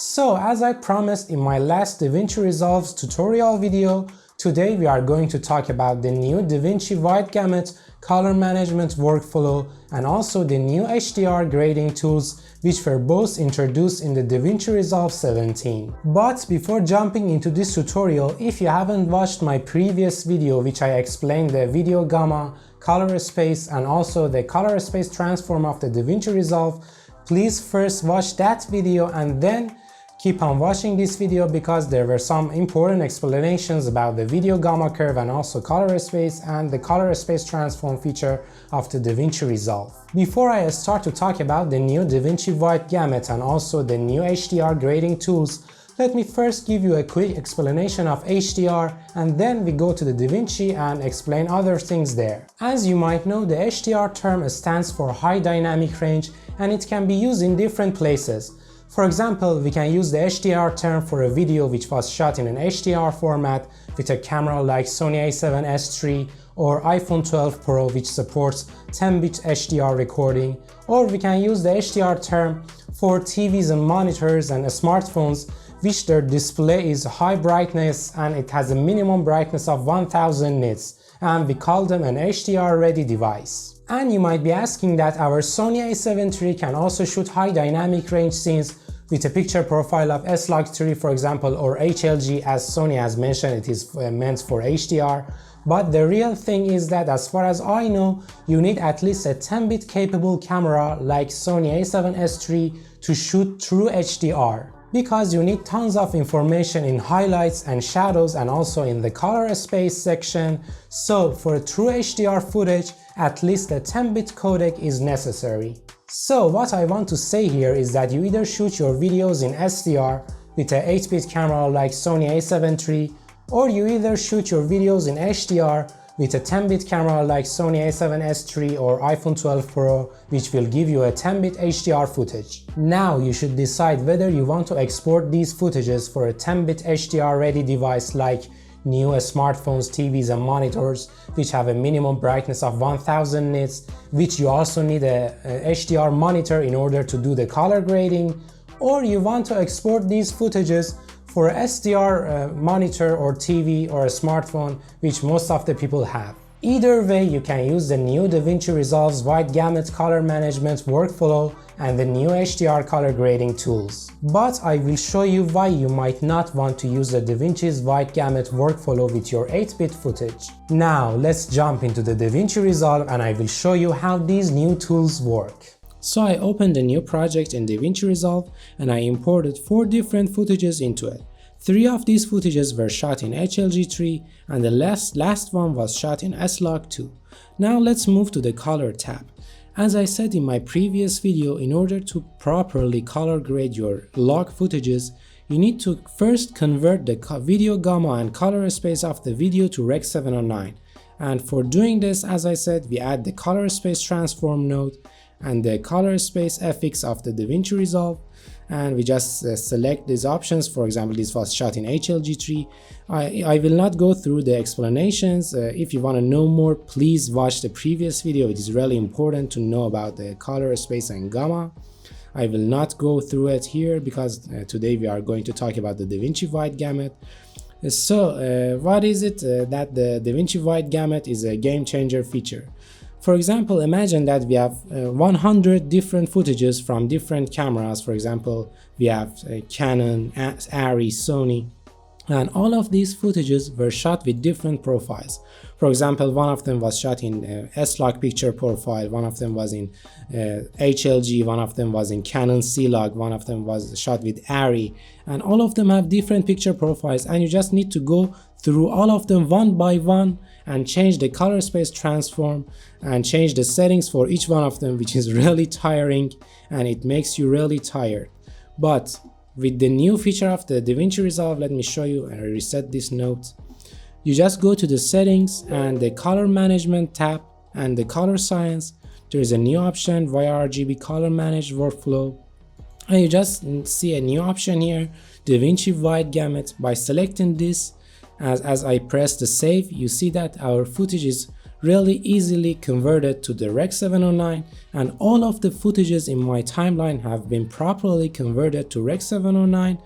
So as I promised in my last Davinci Resolve's tutorial video, today we are going to talk about the new Davinci Wide Gamut color management workflow and also the new HDR grading tools which were both introduced in the Davinci Resolve 17. But before jumping into this tutorial, if you haven't watched my previous video which I explained the video gamma, color space and also the color space transform of the Davinci Resolve, please first watch that video and then keep on watching this video because there were some important explanations about the video gamma curve and also color space and the color space transform feature of the Davinci Resolve. Before I start to talk about the new Davinci Wide Gamut and also the new HDR grading tools, let me first give you a quick explanation of HDR and then we go to the Davinci and explain other things there. As you might know, the HDR term stands for high dynamic range and it can be used in different places. For example, we can use the HDR term for a video which was shot in an HDR format with a camera like Sony a7S III or iPhone 12 Pro which supports 10-bit HDR recording, or we can use the HDR term for TVs and monitors and smartphones which their display is high brightness and it has a minimum brightness of 1000 nits, and we call them an HDR ready device. And you might be asking that our Sony a7 III can also shoot high dynamic range scenes with a picture profile of S-Log3 for example, or HLG, as Sony has mentioned it is meant for HDR. But the real thing is that as far as I know, you need at least a 10-bit capable camera like Sony a7S III to shoot True HDR, because you need tons of information in highlights and shadows and also in the color space section. So for True HDR footage, at least a 10-bit codec is necessary. So what I want to say here is that you either shoot your videos in SDR with a 8-bit camera like Sony a7 III, or you either shoot your videos in HDR with a 10-bit camera like Sony a7S III or iPhone 12 Pro, which will give you a 10-bit HDR footage. Now you should decide whether you want to export these footages for a 10-bit HDR ready device like new smartphones, TVs and monitors which have a minimum brightness of 1000 nits, which you also need a HDR monitor in order to do the color grading, or you want to export these footages for a SDR monitor or TV or a smartphone, which most of the people have. Either way, you can use the new Davinci Resolve's Wide Gamut color management workflow and the new HDR color grading tools. But I will show you why you might not want to use the Davinci's Wide Gamut workflow with your 8-bit footage. Now let's jump into the Davinci Resolve and I will show you how these new tools work. So I opened a new project in Davinci Resolve and I imported 4 different footages into it. 3 of these footages were shot in HLG3 and the last one was shot in S-Log2. Now let's move to the color tab. As I said in my previous video, in order to properly color grade your log footages, you need to first convert the video gamma and color space of the video to Rec 709. And for doing this, as I said, we add the color space transform node and the color space FX of the Davinci Resolve, and we just select these options. For example, this was shot in HLG3. I will not go through the explanations. If you want to know more, please watch the previous video. It is really important to know about the color space and gamma. I will not go through it here because today we are going to talk about the Davinci Wide Gamut. So what is it that the Davinci Wide Gamut is a game changer feature? For example, imagine that we have 100 different footages from different cameras. For example, we have Canon, Arri, Sony, and all of these footages were shot with different profiles. For example, one of them was shot in S-Log picture profile, one of them was in HLG, one of them was in Canon C-Log, one of them was shot with Arri, and all of them have different picture profiles, and you just need to go through all of them one by one and change the color space transform and change the settings for each one of them, which is really tiring and it makes you really tired. But with the new feature of the Davinci Resolve, let me show you. I reset this node. You just go to the settings and the color management tab and the color science. There is a new option, YRGB color managed workflow, and you just see a new option here, Davinci Wide Gamut. By selecting this, as I press the save, you see that our footage is really easily converted to the Rec 709, and all of the footages in my timeline have been properly converted to Rec 709,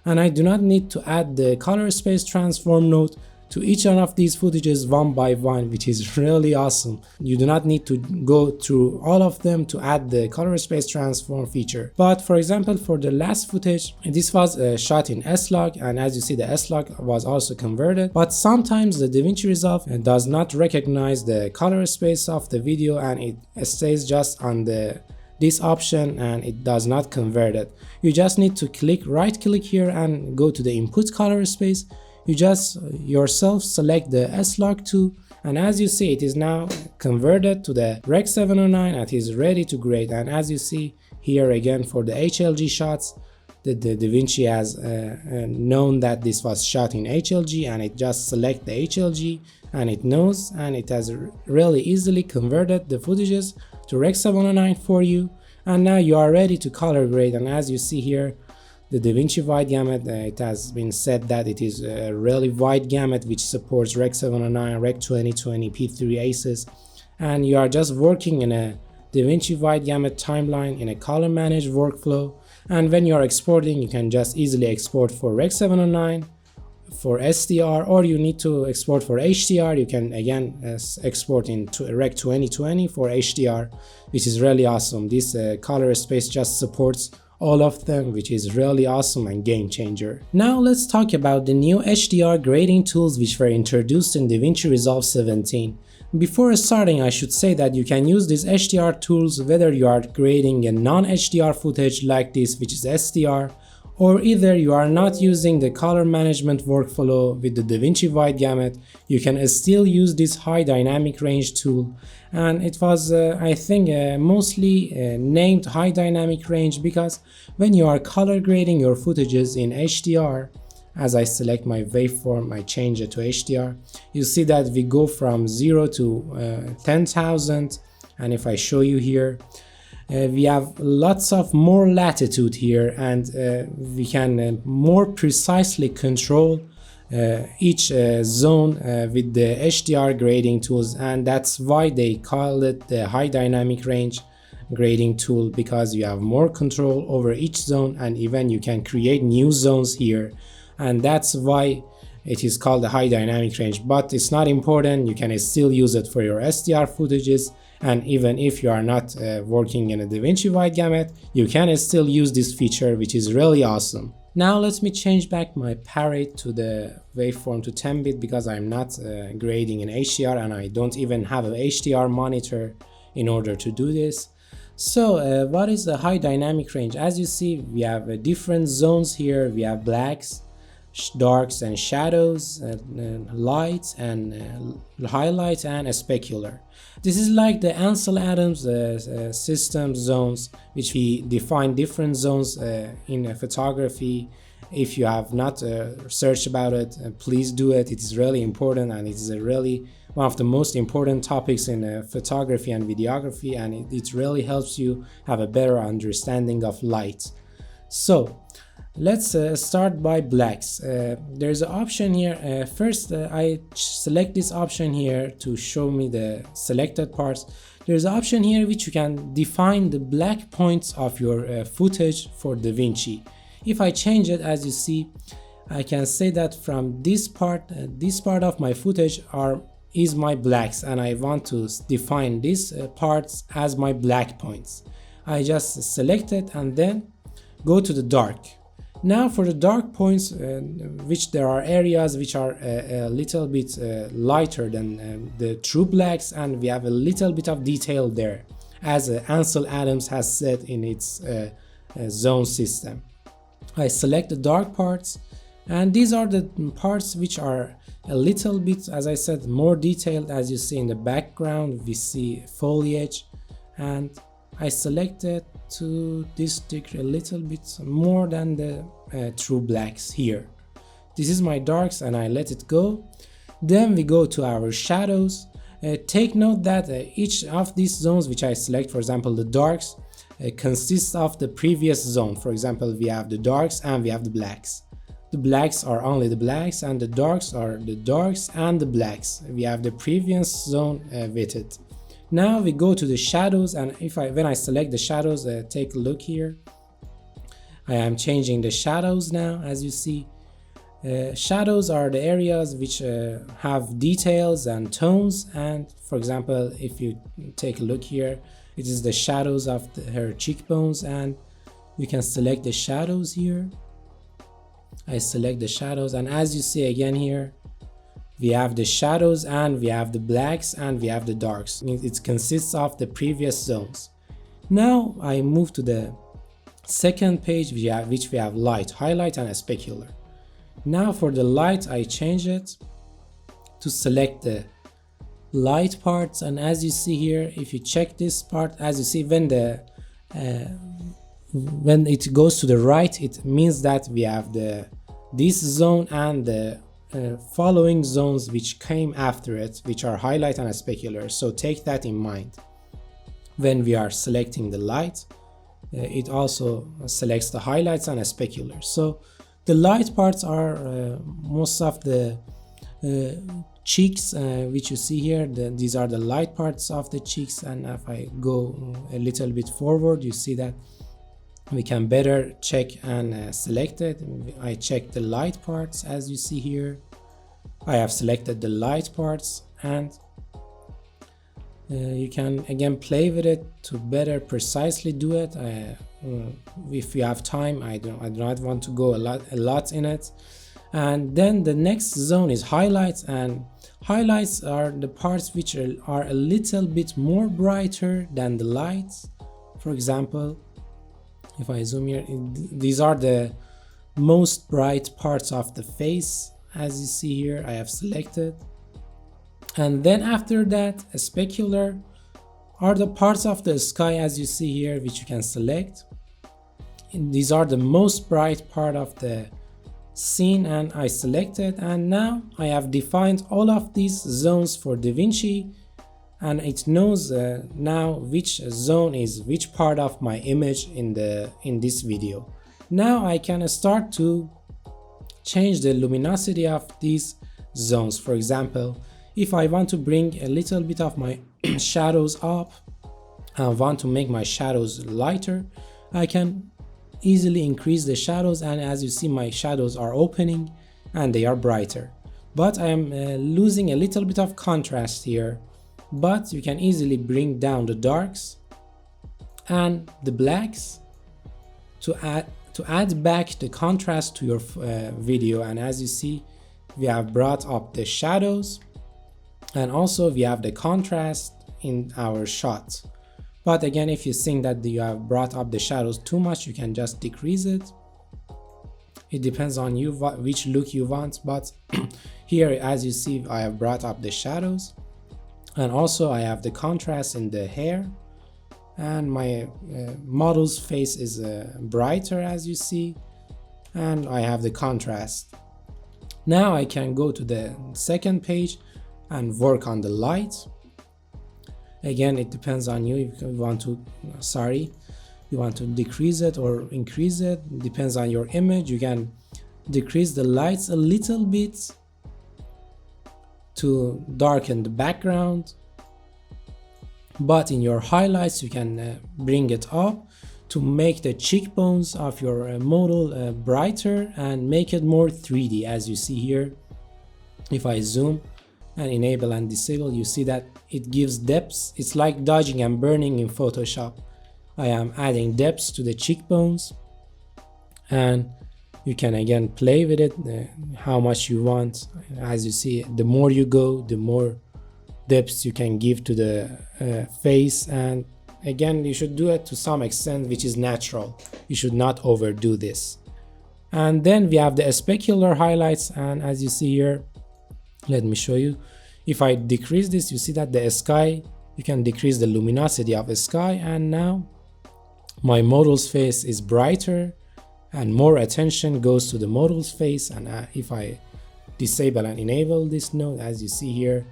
and I do not need to add the color space transform node to each one of these footages one by one, which is really awesome. You do not need to go through all of them to add the color space transform feature. But for example, for the last footage, this was shot in S-Log, and as you see, the S-Log was also converted. But sometimes the DaVinci Resolve does not recognize the color space of the video, and it stays just on this option and it does not convert it. You just need to right click here and go to the input color space. You just yourself select the S-Log 2, and as you see, it is now converted to the Rec 709 and it is ready to grade. And as you see here again, for the HLG shots, the DaVinci has known that this was shot in HLG, and it just select the HLG and it knows, and it has really easily converted the footages to Rec 709 for you, and now you are ready to color grade. And as you see here, the Davinci Wide Gamut, it has been said that it is a really wide gamut which supports Rec 709, Rec 2020, P3 ACES, and you are just working in a Davinci Wide Gamut timeline in a color managed workflow. And when you are exporting, you can just easily export for Rec 709, for SDR, or you need to export for HDR, you can again export in Rec 2020 for HDR, which is really awesome. This color space just supports all of them, which is really awesome and game changer. Now let's talk about the new HDR grading tools which were introduced in DaVinci Resolve 17. Before starting, I should say that you can use these HDR tools whether you are grading a non-HDR footage like this, which is SDR, or either you are not using the color management workflow with the Davinci Wide Gamut. You can still use this high dynamic range tool, and it was I think mostly named high dynamic range because when you are color grading your footages in HDR, as I select my waveform, I change it to HDR, you see that we go from 0 to 10,000, and if I show you here, we have lots of more latitude here, and we can more precisely control each zone with the HDR grading tools, and that's why they call it the high dynamic range grading tool, because you have more control over each zone, and even you can create new zones here, and that's why it is called the high dynamic range. But it's not important, you can still use it for your SDR footages, and even if you are not working in a DaVinci Wide Gamut, you can still use this feature, which is really awesome. Now let me change back my parrot to the waveform to 10-bit because I'm not grading in HDR, and I don't even have an HDR monitor in order to do this. So what is the high dynamic range? As you see, we have different zones here. We have blacks, darks and shadows, lights and highlights, and a specular. This is like the Ansel Adams system zones, which we define different zones in photography. If you have not searched about it, please do it. It is really important, and it is really one of the most important topics in photography and videography, and it really helps you have a better understanding of light. So let's start by blacks. There's an option here. First, I select this option here to show me the selected parts. There's an option here which you can define the black points of your footage for DaVinci. If I change it, as you see, I can say that from this part of my footage is my blacks, and I want to define these parts as my black points. I just select it and then go to the dark. Now for the dark points, which there are areas which are a little bit lighter than the true blacks, and we have a little bit of detail there, as Ansel Adams has said in its zone system. I select the dark parts, and these are the parts which are a little bit, as I said, more detailed. As you see in the background, we see foliage, and I select it to this degree a little bit more than the true blacks here. This is my darks, and I let it go. Then we go to our shadows. Take note that each of these zones which I select, for example the darks, consists of the previous zone. For example, we have the darks and we have the blacks. The blacks are only the blacks, and the darks are the darks and the blacks. We have the previous zone with it. Now we go to the shadows, and when I select the shadows, take a look here. I am changing the shadows now. As you see, shadows are the areas which have details and tones. And for example, if you take a look here, it is the shadows of her cheekbones, and you can select the shadows here. I select the shadows, and as you see again here, we have the shadows and we have the blacks and we have the darks. It consists of the previous zones. Now I move to the second page, which we have light, highlight and specular. Now for the light, I change it to select the light parts, and as you see here, if you check this part, as you see, when it goes to the right, it means that we have this zone and the following zones which came after it, which are highlight and specular. So take that in mind. When we are selecting the light, it also selects the highlights and specular. So the light parts are most of the cheeks, which you see here. These are the light parts of the cheeks, and if I go a little bit forward, you see that we can better check and select it. I check the light parts, as you see here. I have selected the light parts, and you can again play with it to better precisely do it. If you have time, I do not want to go a lot in it. And then the next zone is highlights, and highlights are the parts which are a little bit more brighter than the lights. For example, if I zoom here, these are the most bright parts of the face. As you see here, I have selected. And then after that, a specular are the parts of the sky, as you see here, which you can select. And these are the most bright part of the scene, and I selected. And now I have defined all of these zones for Davinci, and it knows now which zone is which part of my image in this video. Now I can start to change the luminosity of these zones. For example, if I want to bring a little bit of my shadows up and want to make my shadows lighter, I can easily increase the shadows, and as you see, my shadows are opening and they are brighter. But I am losing a little bit of contrast here. But you can easily bring down the darks and the blacks to add back the contrast to your video. And as you see, we have brought up the shadows, and also we have the contrast in our shot. But again, if you think that you have brought up the shadows too much, you can just decrease it. It depends on you which look you want. But here, as you see, I have brought up the shadows. And also I have the contrast in the hair, and my model's face is brighter, as you see, and I have the contrast. Now I can go to the second page and work on the light. Again, it depends on you. If you want to decrease it or increase it. It depends on your image. You can decrease the lights a little bit to darken the background, but in your highlights you can bring it up to make the cheekbones of your model brighter and make it more 3D. As you see here, if I zoom and enable and disable, you see that it gives depths. It's like dodging and burning in Photoshop. I am adding depths to the cheekbones, and you can again play with it how much you want. As you see, the more you go, the more depths you can give to the face. And again, you should do it to some extent which is natural. You should not overdo this. And then we have the specular highlights, and as you see here, let me show you. If I decrease this, you see that the sky, you can decrease the luminosity of the sky, and now my model's face is brighter and more attention goes to the model's face. And if I disable and enable this node, as you see here,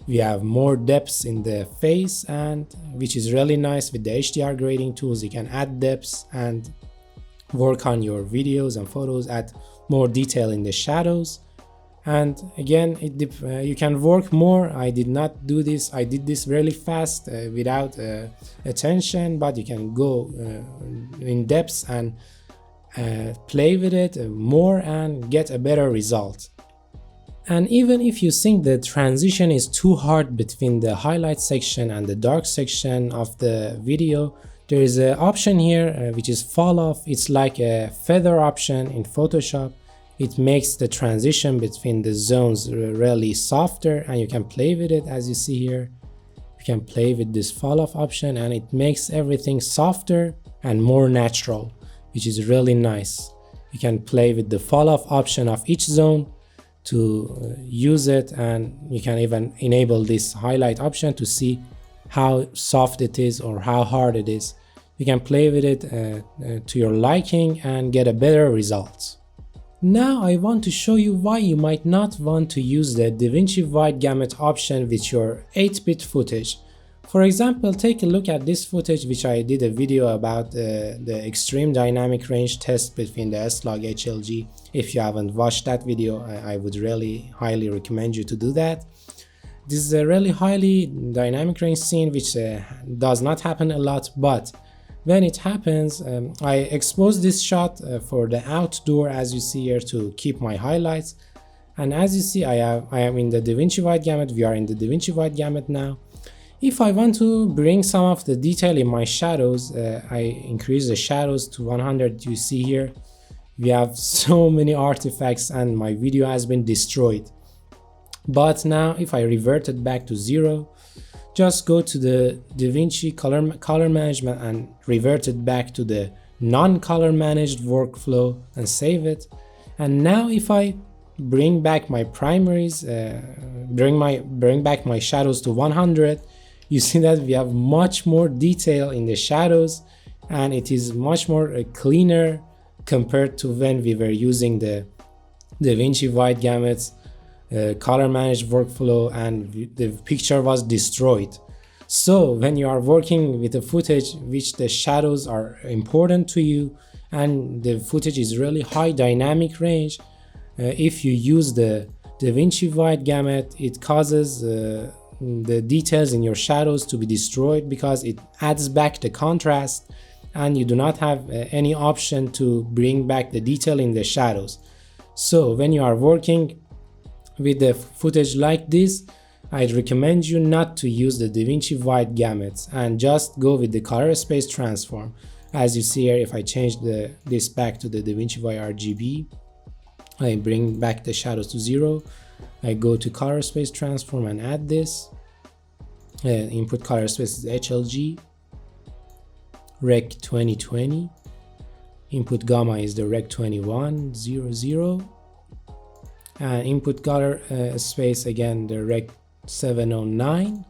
we have more depths in the face, and which is really nice. With the HDR grading tools, you can add depths and work on your videos and photos, add more detail in the shadows. And again, you can work more. I did not do this. I did this really fast without attention, but you can go in depth and play with it more and get a better result. And even if you think the transition is too hard between the highlight section and the dark section of the video, there is an option here which is fall off. It's like a feather option in Photoshop. It makes the transition between the zones really softer, and you can play with it. As you see here, you can play with this fall off option and it makes everything softer and more natural, which is really nice. You can play with the fall off option of each zone to use it, and you can even enable this highlight option to see how soft it is or how hard it is. You can play with it to your liking and get a better result. Now I want to show you why you might not want to use the Davinci Wide Gamut option with your 8-bit footage. For example, take a look at this footage which I did a video about the extreme dynamic range test between the S-Log HLG. If you haven't watched that video, I would really highly recommend you to do that. This is a really highly dynamic range scene which does not happen a lot, but when it happens, I expose this shot for the outdoor, as you see here, to keep my highlights. And as you see, I am in the Davinci Wide Gamut. We are in the Davinci Wide Gamut now. If I want to bring some of the detail in my shadows, I increase the shadows to 100. You see here, we have so many artifacts and my video has been destroyed. But now if I revert it back to 0, just go to the Davinci color management and revert it back to the non-color managed workflow and save it. And now if I bring back my primaries, bring back my shadows to 100, you see that we have much more detail in the shadows and it is much more cleaner compared to when we were using the Davinci Wide Gamut color managed workflow and the picture was destroyed. So when you are working with a footage which the shadows are important to you and the footage is really high dynamic range, if you use the Davinci Wide Gamut, it causes the details in your shadows to be destroyed because it adds back the contrast and you do not have any option to bring back the detail in the shadows. So when you are working with the footage like this, I'd recommend you not to use the Davinci Wide Gamut and just go with the color space transform. As you see here, if I change this back to the Davinci Wide RGB, I bring back the shadows to 0. I go to color space transform and add this. Input color space is HLG, Rec 2020. Input gamma is the Rec 2100. And input color space again the Rec 709.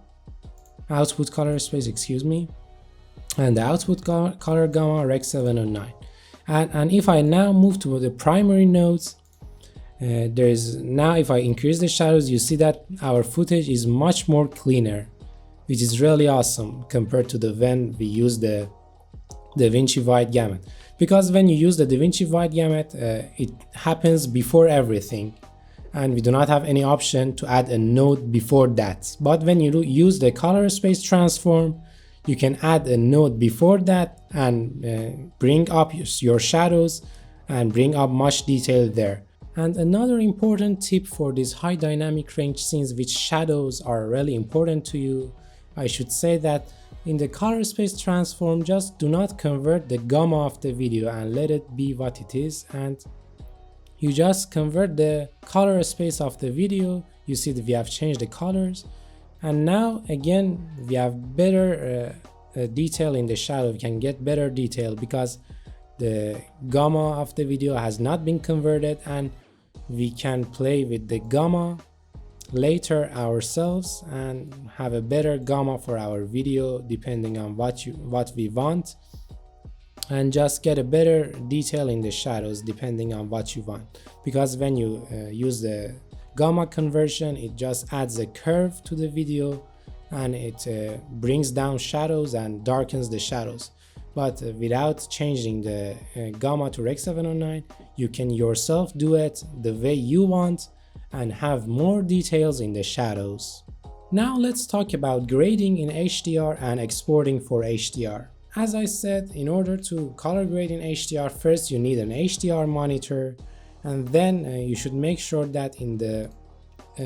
Output color space, excuse me, and the output color gamma Rec 709. And if I now move to the primary nodes, if I increase the shadows, you see that our footage is much more cleaner, which is really awesome compared to when we use the Davinci Wide Gamut. Because when you use the Davinci Wide Gamut, it happens before everything, and we do not have any option to add a node before that. But when you use the color space transform, you can add a node before that and bring up your shadows and bring up much detail there. And another important tip for these high dynamic range scenes which shadows are really important to you, I should say that in the color space transform, just do not convert the gamma of the video and let it be what it is, and you just convert the color space of the video. You see that we have changed the colors, and now again we have better detail in the shadow. We can get better detail because the gamma of the video has not been converted, and we can play with the gamma later ourselves and have a better gamma for our video depending on what we want, and just get a better detail in the shadows depending on what you want. Because when you use the gamma conversion, it just adds a curve to the video and it brings down shadows and darkens the shadows. but without changing the gamma to Rec 709, you can yourself do it the way you want and have more details in the shadows. Now let's talk about grading in HDR and exporting for HDR. As I said, in order to color grade in HDR, first you need an HDR monitor, and then you should make sure that in the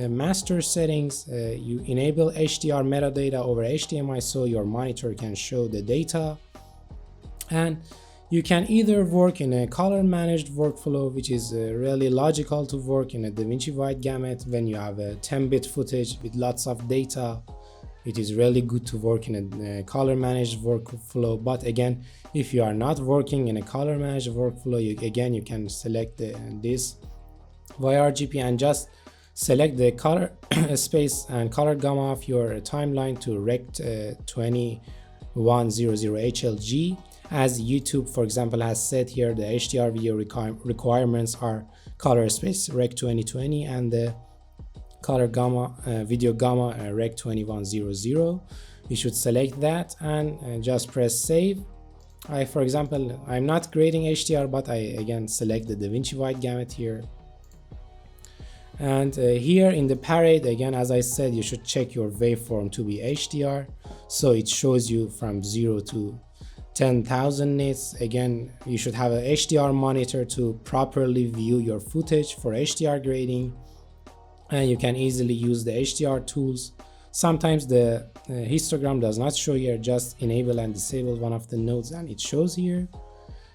master settings you enable HDR metadata over HDMI so your monitor can show the data. And you can either work in a color managed workflow, which is really logical to work in a Davinci Wide Gamut when you have a 10-bit footage with lots of data. It is really good to work in a color managed workflow, but again, if you are not working in a color managed workflow, you can select this YRGP and just select the color space and color gamma of your timeline to Rec 2100 HLG. As YouTube, for example, has said here, the HDR video requirements are color space Rec 2020 and the color gamma video gamma Rec 2100. You should select that and just press save. For example, I'm not grading HDR, but I again select the Davinci Wide Gamut here. And here in the parade, again, as I said, you should check your waveform to be HDR, so it shows you from 0 to 10,000 nits. Again, you should have an HDR monitor to properly view your footage for HDR grading, and you can easily use the HDR tools. Sometimes the histogram does not show here, just enable and disable one of the nodes and it shows here.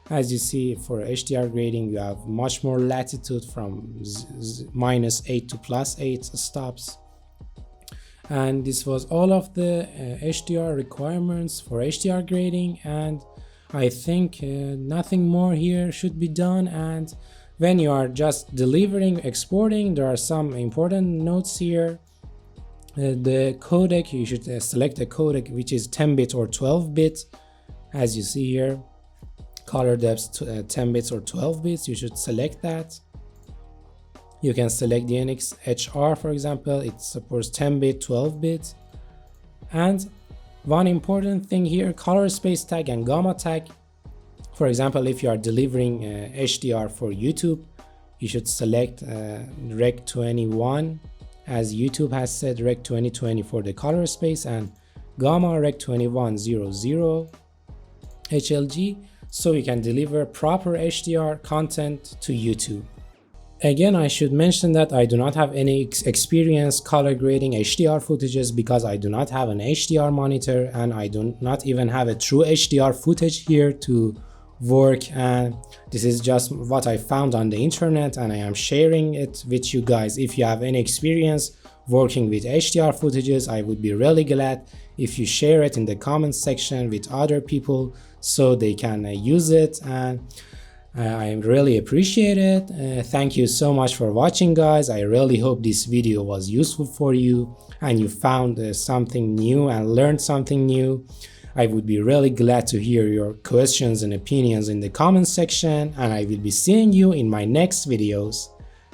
As you see, for HDR grading you have much more latitude from -8 to +8 stops. And this was all of the HDR requirements for HDR grading, and I think nothing more here should be done. And when you are just delivering, exporting, there are some important notes here. The codec, you should select a codec which is 10-bit or 12-bit. As you see here, color depth 10 bits or 12 bits, you should select that. You can select the NXHR, for example, it supports 10-bit, 12-bit. And one important thing here, color space tag and gamma tag. For example, if you are delivering HDR for YouTube, you should select Rec 21, as YouTube has said, Rec 2020 for the color space, and gamma Rec 2100 HLG, so you can deliver proper HDR content to YouTube. Again, I should mention that I do not have any experience color grading HDR footages because I do not have an HDR monitor and I do not even have a true HDR footage here to work, and this is just what I found on the internet and I am sharing it with you guys. If you have any experience working with HDR footages, I would be really glad if you share it in the comments section with other people so they can use it, and I really appreciate it. Thank you so much for watching, guys. I really hope this video was useful for you and you found something new and learned something new. I would be really glad to hear your questions and opinions in the comments section, and I will be seeing you in my next videos.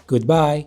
Goodbye.